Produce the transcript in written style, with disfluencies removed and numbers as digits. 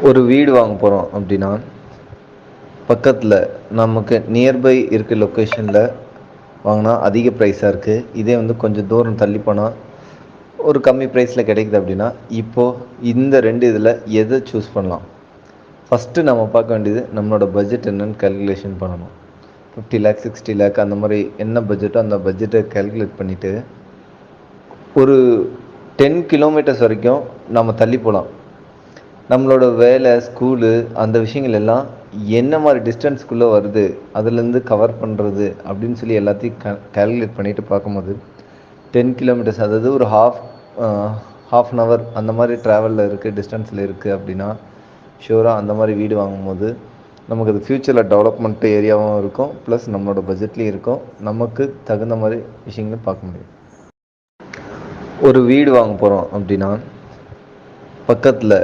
ஒரு வீடு வாங்க போகிறோம் அப்படின்னா பக்கத்தில் நமக்கு நியர்பை இருக்க லொக்கேஷனில் வாங்கினா அதிக ப்ரைஸாக இருக்குது. இதே கொஞ்சம் தூரம் தள்ளி போனால் ஒரு கம்மி ப்ரைஸில் கிடைக்குது அப்படின்னா இப்போது இந்த ரெண்டு இதில் எதை சூஸ் பண்ணலாம்? ஃபஸ்ட்டு நம்ம பார்க்க வேண்டியது நம்மளோட பட்ஜெட் என்னன்னு கேல்குலேஷன் பண்ணணும். 50 லேக் 60 லேக் அந்த மாதிரி என்ன பட்ஜெட்டோ அந்த பட்ஜெட்டை கேல்குலேட் பண்ணிவிட்டு ஒரு 10 கிலோமீட்டர்ஸ் வரைக்கும் நம்ம தள்ளி போகலாம். நம்மளோட வேலை, ஸ்கூலு அந்த விஷயங்கள் எல்லாம் என்ன மாதிரி டிஸ்டன்ஸ்குள்ளே வருது, அதுலேருந்து கவர் பண்ணுறது அப்படின்னு சொல்லி எல்லாத்தையும் கேல்குலேட் பண்ணிவிட்டு பார்க்கும்போது 10 கிலோமீட்டர்ஸ், அதாவது ஒரு ஹாஃப் அன் ஹவர் அந்த மாதிரி ட்ராவலில் இருக்குது, டிஸ்டன்ஸில் இருக்குது அப்படின்னா ஷூராக அந்த மாதிரி வீடு வாங்கும்போது நமக்கு அது ஃப்யூச்சரில் டெவலப்மெண்ட் ஏரியாவும் இருக்கும், ப்ளஸ் நம்மளோட பட்ஜெட்லேயும் இருக்கும். நமக்கு தகுந்த மாதிரி விஷயங்களும் பார்க்க முடியும். ஒரு வீடு வாங்க போகிறோம் அப்படின்னா பக்கத்தில்